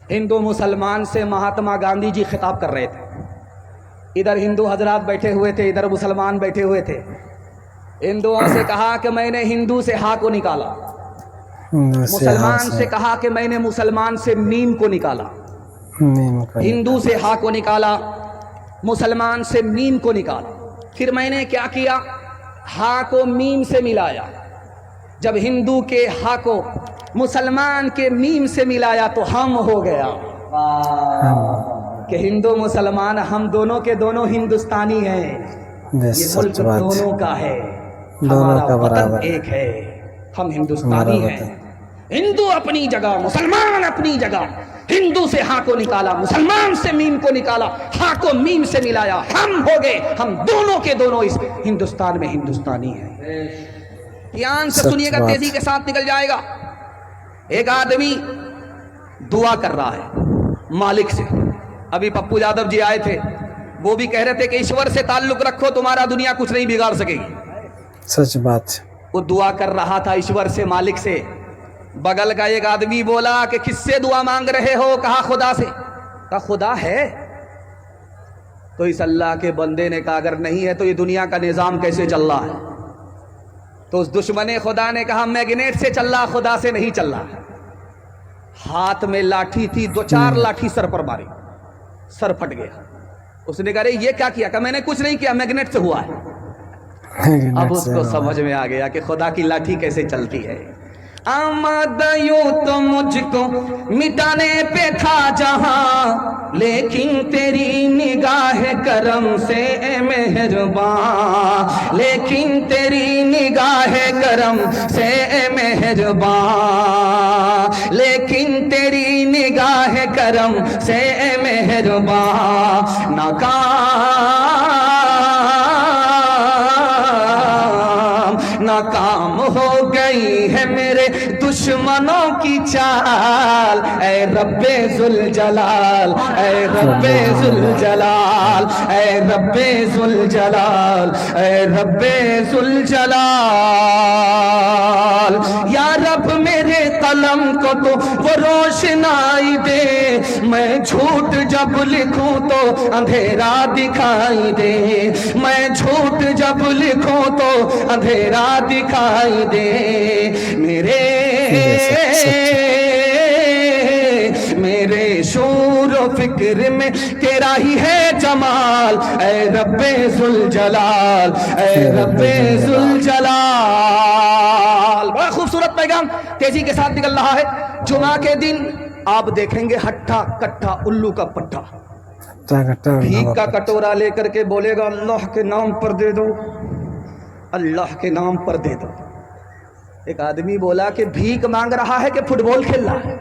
ہندو مسلمان سے مہاتما گاندھی جی خطاب کر رہے تھے. ادھر ہندو حضرات بیٹھے ہوئے تھے, ادھر مسلمان بیٹھے ہوئے تھے. ہندوؤں سے کہا کہ میں نے ہندو سے ہا کو نکالا, مسلمان سے کہا کہ میں نے مسلمان سے میم کو نکالا. ہندو سے ہا کو نکالا, مسلمان سے میم کو نکالا. پھر میں نے کیا کیا, ہا کو میم سے ملایا. جب ہندو کے ہا کو مسلمان کے میم سے ملایا تو ہم ہو گیا کہ ہندو مسلمان ہم دونوں کے دونوں ہندوستانی ہیں. یہ ملک دونوں کا ہے, ہمارا وطن ایک ہے, ہم ہندوستانی ہیں. ہندو اپنی جگہ, مسلمان اپنی جگہ. ہندو سے ہاں کو نکالا, مسلمان سے میم کو نکالا, ہاں کو میم سے ملایا, ہم ہو گئے, ہم دونوں کے دونوں اس ہندوستان میں ہندوستانی ہیں. دھیان سے سنیے گا, تیزی کے ساتھ نکل جائے گا. ایک آدمی دعا کر رہا ہے مالک سے. ابھی پپو یادو جی آئے تھے, وہ بھی کہہ رہے تھے کہ ایشور سے تعلق رکھو, تمہارا دنیا کچھ نہیں بگاڑ سکے گی. سچ بات. وہ دعا کر رہا تھا ایشور سے, مالک سے. بغل کا ایک آدمی بولا کہ کس سے دعا مانگ رہے ہو؟ کہا خدا سے. کہا خدا ہے؟ تو اس اللہ کے بندے نے کہا اگر نہیں ہے تو یہ دنیا کا نظام کیسے چل رہا ہے؟ تو اس دشمن خدا نے کہا میگنیٹ سے چل رہا, خدا سے نہیں چل رہا. ہاتھ میں لاٹھی تھی, 2-4 لاٹھی سر پر ماری, سر پھٹ گیا. اس نے کہا یہ کیا کیا؟ کہ میں نے کچھ نہیں کیا, میگنیٹ سے ہوا ہے. اب اس کو سمجھ میں آ گیا کہ خدا کی لاٹھی کیسے چلتی ہے. آمد یوں تو مجھ کو مٹانے پہ تھا جہاں, لیکن تیری نگاہ کرم سے اے مہربان, لیکن تیری نگاہ کرم سے اے مہربان, لیکن تیری نگاہ کرم سے اے مہربان. ناکام ہو گئی ہے میرے دشمنوں کی چال, اے رب ذوالجلال, اے رب ذوالجلال, اے رب ذوالجلال, اے رب ذوالجلال. یا رب میرے قلم کو تو وہ روشنائی دے, میں جھوٹ جب لکھوں تو اندھیرا دکھائی دے, میں جھوٹ جب لکھوں تو اندھیرا دکھائی دے. میرے شور و فکر میں تیرا ہی ہے جمال, اے رب ذوالجلال, اے رب ذوالجلال. بڑا خوبصورت پیغام تیزی کے ساتھ نکل رہا ہے. جمعہ کے دن آپ دیکھیں گے ہٹھا کٹھا الو کا پٹھا بھیک کا کٹورا لے کر کے بولے گا اللہ کے نام پر دے دو, اللہ کے نام پر دے دو. ایک آدمی بولا کہ بھیک مانگ رہا ہے کہ فٹ بال کھیل رہا ہے؟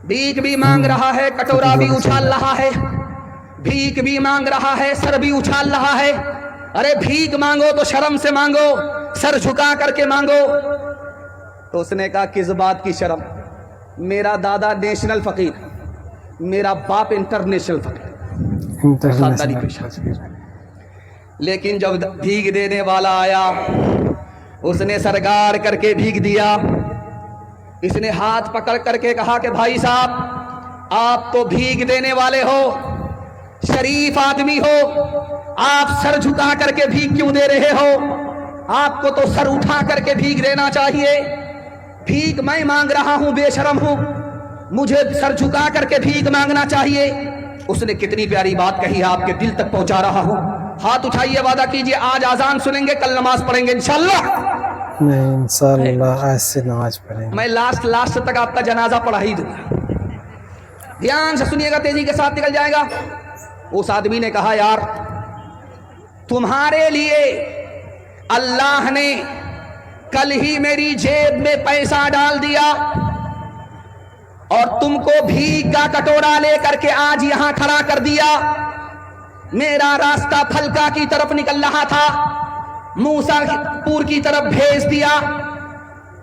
بھیک بھی مانگ رہا ہے, کٹورا بھی اچھال رہا ہے, بھیک بھی مانگ رہا ہے, سر بھی اچھال رہا ہے. ارے بھیک مانگو تو شرم سے مانگو, سر جھکا کر کے مانگو. تو اس نے کہا کس بات کی شرم؟ میرا دادا نیشنل فقیر, میرا باپ انٹرنیشنل فقیر, خاندانی پیشہ. لیکن جب بھیک دینے والا آیا, اس نے سرگار کر کے بھیک دیا. اس نے ہاتھ پکڑ کر کے کہا کہ بھائی صاحب آپ تو بھیک دینے والے ہو, شریف آدمی ہو, آپ سر جھکا کر کے بھیک کیوں دے رہے ہو؟ آپ کو تو سر اٹھا کر کے بھیک دینا چاہیے. بھیک میں مانگ رہا ہوں, بے شرم ہوں, مجھے سر جھکا کر کے بھیک مانگنا چاہیے. اس نے کتنی پیاری بات کہی ہے, آپ کے دل تک پہنچا رہا ہوں. ہاتھ اٹھائیے, وعدہ کیجئے آج اذان سنیں گے, کل نماز پڑھیں گے انشاءاللہ. نہیں انشاءاللہ آج سے نماز پڑھیں گے. میں لاسٹ تک آپ کا جنازہ پڑھا ہی دوں گا. دھیان سے سنیے گا, تیزی کے ساتھ نکل جائے گا. اس آدمی نے کہا یار تمہارے لیے اللہ نے کل ہی میری جیب میں پیسہ ڈال دیا اور تم کو بھیک کا کٹورا لے کر کے آج یہاں کھڑا کر دیا. میرا راستہ پھلکا کی طرف نکل رہا تھا, موسیٰ پور کی طرف بھیج دیا.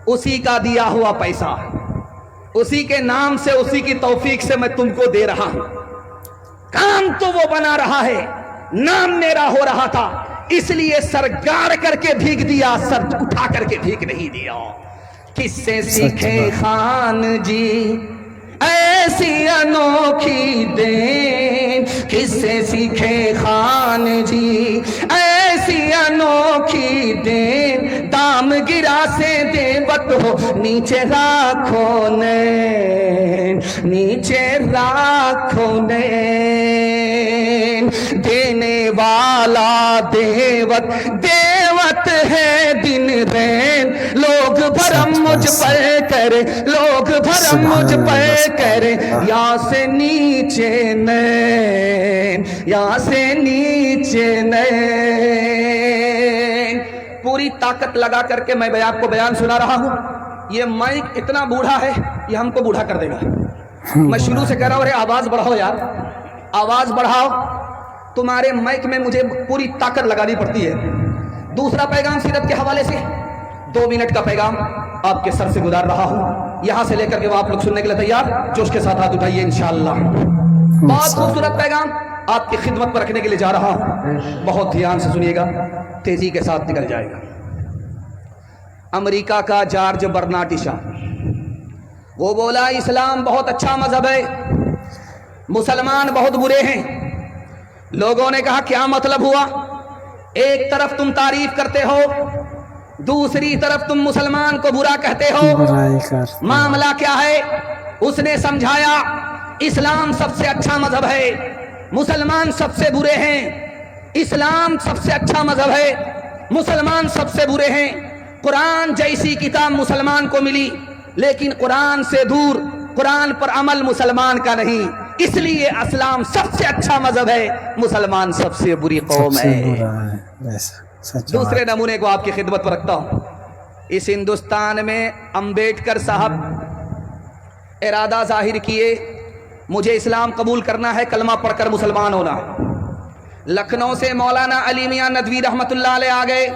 اسی کا دیا ہوا پیسہ, اسی کے نام سے, اسی کی توفیق سے میں تم کو دے رہا ہوں. کام تو وہ بنا رہا ہے, نام میرا ہو رہا تھا, اس لیے سر گاڑ کر کے بھیگ دیا, سر اٹھا کر کے بھیگ نہیں دیا. کس سے سیکھے خان جی ایسی انوکھی دین کس سے سیکھے خان جی، ایسی انوکھی دین دام گرا سے دیوت ہو نیچے راکھو نین، نیچے راکھو نین، دینے والا دیوت دیوت ہے دن رین، لوگ بھرم مجھ پر کرے، لوگ بھرم مجھ پر کرے، یہاں سے نیچے نین، یہاں سے نیچے نین۔ پوری طاقت لگا کر کے میں آپ کو بیان سنا رہا ہوں، یہ مائک اتنا بوڑھا ہے یہ ہم کو بوڑھا کر دے گا۔ میں شروع سے کہہ رہا ہوں ارے آواز بڑھاؤ یار، آواز بڑھاؤ، تمہارے مائک میں مجھے پوری طاقت لگانی پڑتی ہے۔ دوسرا پیغام سیرت کے حوالے سے 2 منٹ کا پیغام آپ کے سر سے گزار رہا ہوں، یہاں سے لے کر کے وہ آپ لوگ سننے کے لیے تیار؟ جوش کے ساتھ ہاتھ اٹھائیے انشاءاللہ۔ بہت خوبصورت پیغام آپ کی خدمت پر رکھنے کے لیے جا رہا ہوں، بہت دھیان سے سنیے گا، تیزی کے ساتھ نکل جائے گا۔ امریکہ کا جارج برناٹی شاہ وہ بولا اسلام بہت اچھا مذہب ہے، مسلمان بہت برے ہیں۔ لوگوں نے کہا کیا مطلب ہوا؟ ایک طرف تم تعریف کرتے ہو، دوسری طرف تم مسلمان کو برا کہتے ہو، معاملہ کیا ہے؟ اس نے سمجھایا اسلام سب سے اچھا مذہب ہے، مسلمان سب سے برے ہیں۔ اسلام سب سے اچھا مذہب ہے، مسلمان سب سے برے ہیں۔ قرآن جیسی کتاب مسلمان کو ملی، لیکن قرآن سے دور، قرآن پر عمل مسلمان کا نہیں، اس لیے اسلام سب سے اچھا مذہب ہے، مسلمان سب سے بری قوم ہے۔ دوسرے نمونے کو آپ کی خدمت پر رکھتا ہوں۔ اس ہندوستان میں امبیڈکر صاحب ارادہ ظاہر کیے مجھے اسلام قبول کرنا ہے، کلمہ پڑھ کر مسلمان ہونا۔ لکھنؤ سے مولانا علی میاں ندوی رحمت اللہ علیہ آ گئے،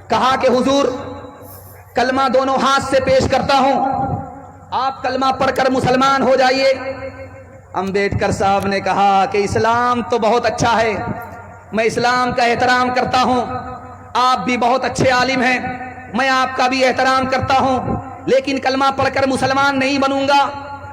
کہا کہ حضور کلمہ دونوں ہاتھ سے پیش کرتا ہوں، آپ کلمہ پڑھ کر مسلمان ہو جائیے۔ امبیڈکر صاحب نے کہا کہ اسلام تو بہت اچھا ہے، میں اسلام کا احترام کرتا ہوں، آپ بھی بہت اچھے عالم ہیں، میں آپ کا بھی احترام کرتا ہوں، لیکن کلمہ پڑھ کر مسلمان نہیں بنوں گا۔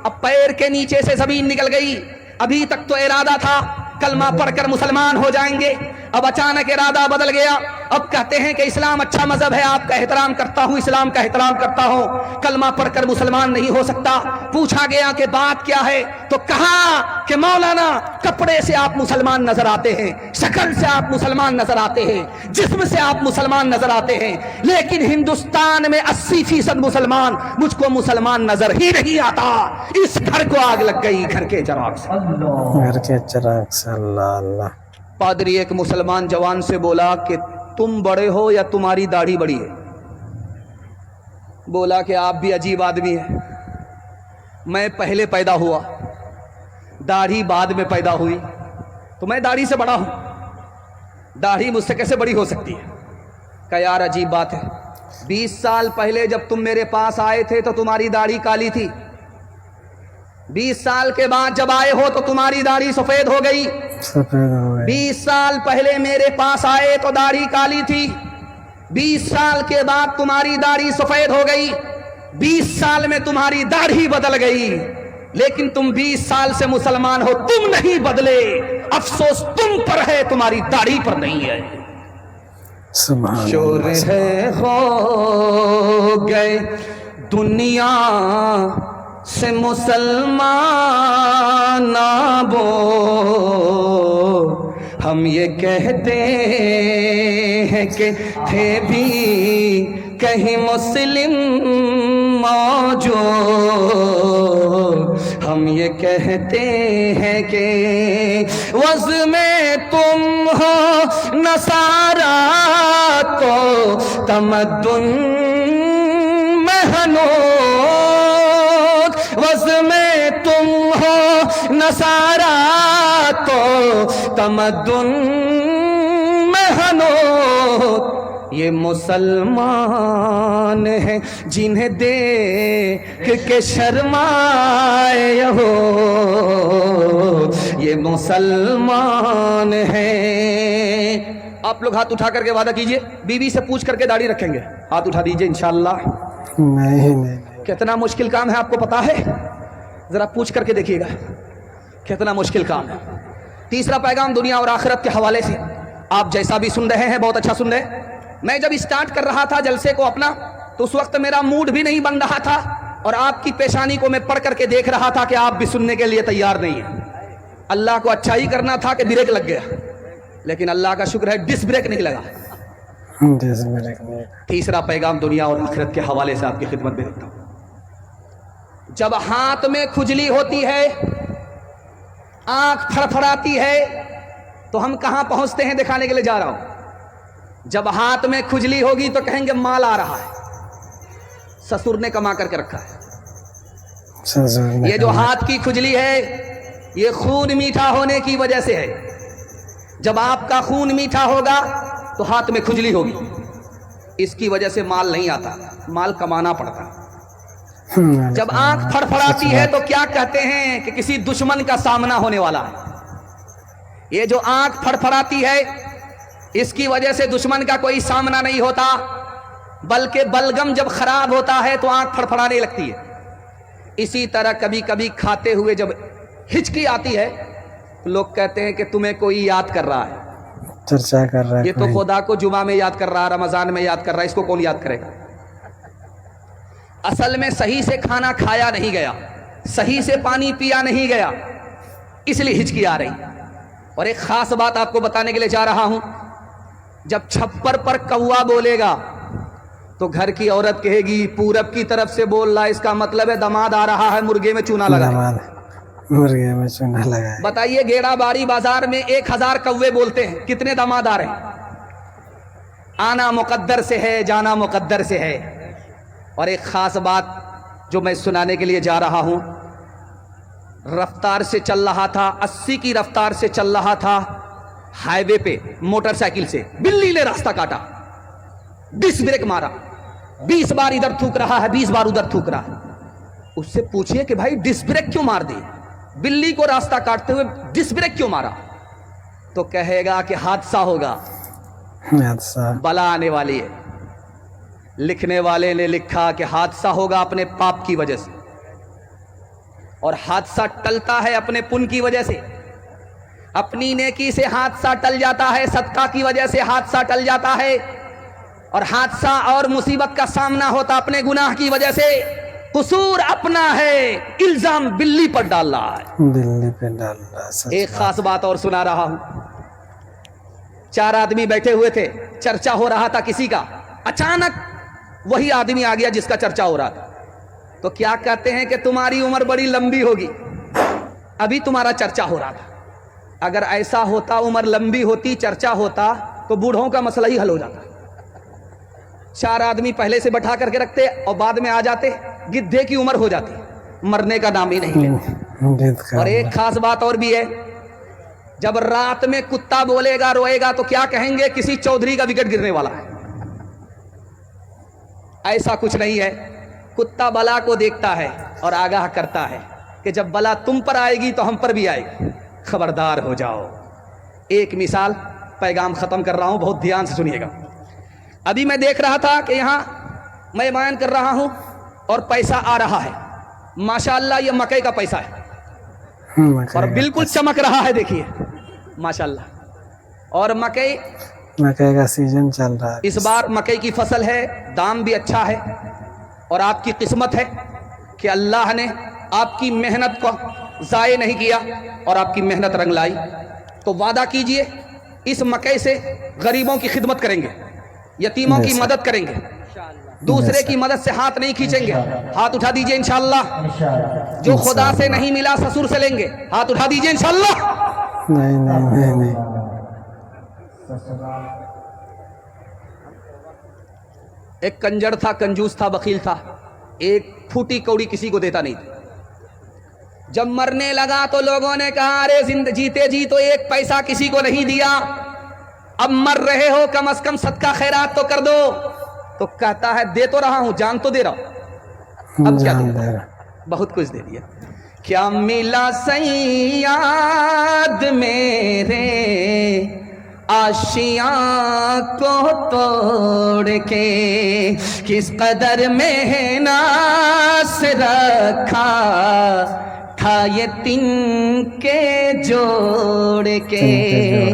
اب پیر کے نیچے سے زمین نکل گئی، ابھی تک تو ارادہ تھا کلمہ پڑھ کر مسلمان ہو جائیں گے، اب اچانک ارادہ بدل گیا، اب کہتے ہیں کہ اسلام اچھا مذہب ہے، آپ کا احترام کرتا ہوں، اسلام کا احترام کرتا ہوں، کلمہ پڑھ کر مسلمان نہیں ہو سکتا۔ پوچھا گیا کہ بات کیا ہے، تو کہا کہ مولانا کپڑے سے آپ مسلمان نظر آتے ہیں، شکل سے آپ مسلمان نظر آتے ہیں، جسم سے آپ مسلمان نظر آتے ہیں، لیکن ہندوستان میں 80% مسلمان، مجھ کو مسلمان نظر ہی نہیں آتا۔ اس گھر کو آگ لگ گئی، گھر کے چراغ سے، گھر کے چراغ سے۔ اللہ اللہ۔ پادری ایک مسلمان جوان سے بولا کہ تم بڑے ہو یا تمہاری داڑھی بڑی ہے؟ بولا کہ آپ بھی عجیب آدمی ہیں، میں پہلے پیدا ہوا، داڑھی بعد میں پیدا ہوئی، تو میں داڑھی سے بڑا ہوں، داڑھی مجھ سے کیسے بڑی ہو سکتی ہے؟ کہ یار عجیب بات ہے، 20 سال پہلے جب تم میرے پاس آئے تھے تو تمہاری داڑھی کالی تھی، 20 سال کے بعد جب آئے ہو تو تمہاری داڑھی سفید ہو گئی، 20 سال پہلے میرے پاس آئے تو داڑھی کالی تھی، 20 سال کے بعد تمہاری داڑھی سفید ہو گئی، 20 سال میں تمہاری داڑھی بدل گئی، لیکن تم 20 سال سے مسلمان ہو، تم نہیں بدلے، افسوس تم پر ہے، تمہاری داڑھی پر نہیں ہے۔ شور ہے ہو گئے دنیا سے مسلمان آبو، ہم یہ کہتے ہیں کہ تھے بھی کہیں مسلم موجود، ہم یہ کہتے ہیں کہ وضع میں تم ہو نصارا تو تمدن میں ہنوز، وضع میں تم ہو نصارا تو تمدن میں ہنوز، یہ مسلمان ہیں جنہیں دیکھ کے شرمائے ہو، یہ مسلمان ہیں۔ آپ لوگ ہاتھ اٹھا کر کے وعدہ کیجئے، بیوی سے پوچھ کر کے داڑھی رکھیں گے، ہاتھ اٹھا دیجئے انشاءاللہ۔ نہیں۔ کتنا مشکل کام ہے آپ کو پتا ہے؟ ذرا پوچھ کر کے دیکھیے گا کتنا مشکل کام ہے. تیسرا پیغام دنیا اور آخرت کے حوالے سے. آپ جیسا بھی سن رہے ہیں بہت اچھا سن رہے ہیں. میں جب اسٹارٹ کر رہا تھا جلسے کو اپنا تو اس وقت میرا موڈ بھی نہیں بن رہا تھا اور آپ کی پیشانی کو میں پڑھ کر کے دیکھ رہا تھا کہ آپ بھی سننے کے لیے تیار نہیں ہیں. اللہ کو اچھا ہی کرنا تھا کہ بریک لگ گیا, لیکن اللہ کا شکر ہے ڈس بریک نہیں لگا. تیسرا پیغام دنیا اور آخرت کے حوالے سے آپ کی خدمت میں دیتا ہوں. جب ہاتھ میں کھجلی ہوتی ہے, آنکھ پھڑپھڑاتی ہے, تو ہم کہاں پہنچتے ہیں دکھانے کے لیے جا رہا ہوں. جب ہاتھ میں کھجلی ہوگی تو کہیں گے مال آ رہا ہے, سسر نے کما کر کے رکھا ہے. یہ جو ہاتھ کی کھجلی ہے یہ خون میٹھا ہونے کی وجہ سے ہے. جب آپ کا خون میٹھا ہوگا تو ہاتھ میں کھجلی ہوگی, اس کی وجہ سے مال نہیں آتا, مال کمانا پڑتا. جب آنکھ پھڑپھڑاتی ہے تو کیا کہتے ہیں کہ کسی دشمن کا سامنا ہونے والا ہے. یہ جو آنکھ پھڑپھڑاتی ہے اس کی وجہ سے دشمن کا کوئی سامنا نہیں ہوتا, بلکہ بلغم جب خراب ہوتا ہے تو آنکھ پھڑپھڑانے لگتی ہے. اسی طرح کبھی کبھی کھاتے ہوئے جب ہچکی آتی ہے تو لوگ کہتے ہیں کہ تمہیں کوئی یاد کر رہا ہے, چرچا کر رہا ہے. یہ تو خدا کو جمعہ میں یاد کر رہا ہے, رمضان میں یاد کر رہا ہے, اس کو کون یاد کرے گا. اصل میں صحیح سے کھانا کھایا نہیں گیا, صحیح سے پانی پیا نہیں گیا, اس لیے ہچکی آ رہی. اور ایک خاص بات آپ کو بتانے کے لیے جا رہا ہوں. جب چھپر پر کوا بولے گا تو گھر کی عورت کہے گی پورب کی طرف سے بول رہا ہے, اس کا مطلب ہے داماد آ رہا ہے, مرغے میں چونا لگا. مرغے میں چونا لگا. بتائیے گیڑا باری بازار میں 1000 کوے بولتے ہیں, کتنے داماد آ رہے ہیں؟ آنا مقدر سے ہے, جانا مقدر سے ہے. اور ایک خاص بات جو میں سنانے کے لیے جا رہا ہوں, رفتار سے چل رہا تھا, 80 کی رفتار سے چل رہا تھا ہائی وے پہ موٹر سائیکل سے, بلی نے راستہ کاٹا, ڈس بریک مارا, 20 بار ادھر تھوک رہا ہے, 20 بار ادھر تھوک رہا ہے. اس سے پوچھئے کہ بھائی ڈس بریک کیوں مار دی, بلی کو راستہ کاٹتے ہوئے ڈس بریک کیوں مارا؟ تو کہے گا کہ حادثہ ہوگا, بلا آنے والی ہے. لکھنے والے نے لکھا کہ حادثہ ہوگا اپنے پاپ کی وجہ سے, اور حادثہ ٹلتا ہے اپنے پن کی وجہ سے. اپنی نیکی سے حادثہ ٹل جاتا ہے, صدقہ کی وجہ سے حادثہ ٹل جاتا ہے, اور حادثہ اور مصیبت کا سامنا ہوتا اپنے گناہ کی وجہ سے. قصور اپنا ہے, الزام بلی پر ڈال رہا ہے, بلی پہ ڈال رہا ہے. ایک خاص بات اور سنا رہا ہوں. 4 آدمی بیٹھے ہوئے تھے, چرچا ہو رہا تھا کسی کا, اچانک وہی آدمی آ گیا جس کا چرچا ہو رہا تھا. تو کیا کہتے ہیں کہ تمہاری عمر بڑی لمبی ہوگی, ابھی تمہارا چرچا ہو رہا تھا. اگر ایسا ہوتا, عمر لمبی ہوتی, چرچا ہوتا, تو بوڑھوں کا مسئلہ ہی حل ہو جاتا. 4 آدمی پہلے سے بٹھا کر کے رکھتے اور بعد میں آ جاتے, گدھے کی عمر ہو جاتی, مرنے کا نام ہی نہیں لیتے. اور ایک خاص بات اور بھی ہے, جب رات میں کتا بولے گا, روئے گا, تو کیا کہیں گے, کسی چودھری کا وکٹ گرنے والا ہے. ایسا کچھ نہیں ہے. کتا بلا کو دیکھتا ہے اور آگاہ کرتا ہے کہ جب بلا تم پر آئے گی تو ہم پر بھی آئے گی, خبردار ہو جاؤ. ایک مثال, پیغام ختم کر رہا ہوں, بہت دھیان سے سنیے گا. ابھی میں دیکھ رہا تھا کہ یہاں میں بیان کر رہا ہوں اور پیسہ آ رہا ہے, ماشاءاللہ یہ مکئی کا پیسہ ہے اور بالکل چمک رہا ہے, دیکھیے ماشاءاللہ. اور مکئی کا سیزن چل رہا ہے, اس بار مکئی کی فصل ہے, دام بھی اچھا ہے, اور آپ کی قسمت ہے کہ اللہ نے آپ کی محنت کو ضائع نہیں کیا اور آپ کی محنت رنگ لائی. تو وعدہ کیجئے اس مکئی سے غریبوں کی خدمت کریں گے, یتیموں کی مدد کریں گے, دوسرے کی مدد سے ہاتھ نہیں کھینچیں گے. ہاتھ اٹھا دیجئے انشاءاللہ. جو خدا سے نہیں ملا سسر سے لیں گے, ہاتھ اٹھا دیجئے انشاءاللہ. نہیں. ایک کنجر تھا, کنجوس تھا, بخیل تھا, ایک پھوٹی کوڑی کسی کو دیتا نہیں تھا. جب مرنے لگا تو لوگوں نے کہا ارے جیتے جی تو 1 پیسہ کسی کو نہیں دیا, اب مر رہے ہو کم از کم صدقہ خیرات تو کر دو. تو کہتا ہے دے تو رہا ہوں, جان تو دے رہا ہوں, اب کیا دے؟ بہت کچھ دے دیا. کیا ملا صیاد میرے آشیاں کو توڑ کے, کس قدر محنت سے رکھا تھا یہ تن کے جوڑ کے،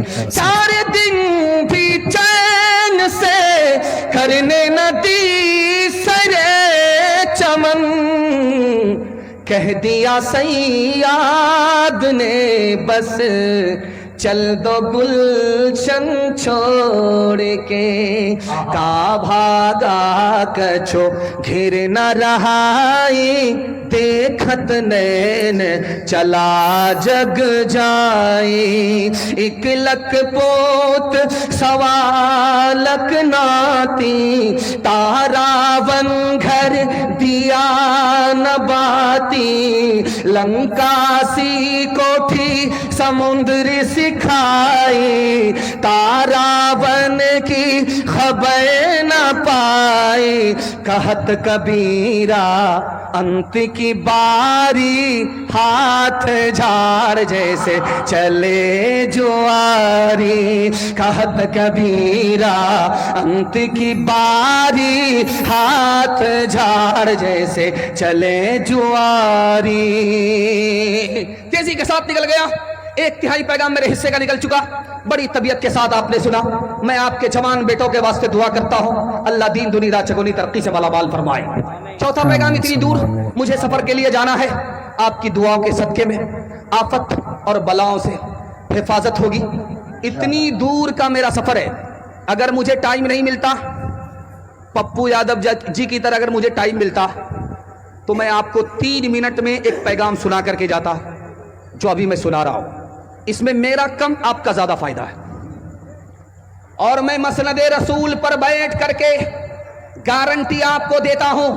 چار دن بھی چین سے کرنے نہ دی سرے چمن، کہہ دیا صیاد نے بس چل دو گلشن چھوڑ کے، کا بھاگا کچھو گھر نہ رہائی، دیکھت نین چلا جگ جائی، ایک لک پوت سوا لک ناتی، تاراون گھر دیا نہ باتی، لنکا سی کوٹھی سمندر سکھائی، تاراون کی خبر نہ پائی، کہت کبیرہ انت کی باری، ہاتھ جھاڑ جیسے چلے جواری، کہت کبیرہ انت کی باری، ہاتھ جھاڑ جیسے چلے جواری۔ تیزی کے ساتھ نکل گیا، ایک تہائی پیغام میرے حصے کا نکل چکا، بڑی طبیعت کے ساتھ آپ نے سنا۔ میں آپ کے جوان بیٹوں کے واسطے دعا کرتا ہوں، اللہ دین دنیا چگونی ترقی سے مالا مال فرمائے۔ چوتھا پیغام، اتنی دور مجھے سفر کے لیے جانا ہے، آپ کی دعاؤں کے صدقے میں آفت اور بلاؤں سے حفاظت ہوگی۔ اتنی دور کا میرا سفر ہے، اگر مجھے ٹائم نہیں ملتا، پپو یادو جی کی طرح اگر مجھے ٹائم ملتا تو میں آپ کو 3 منٹ میں ایک پیغام سنا کر کے جاتا جو ابھی میں سنا رہا ہوں۔ اس میں میرا کم آپ کا زیادہ فائدہ ہے، اور میں مسند رسول پر بیٹھ کر کے گارنٹی آپ کو دیتا ہوں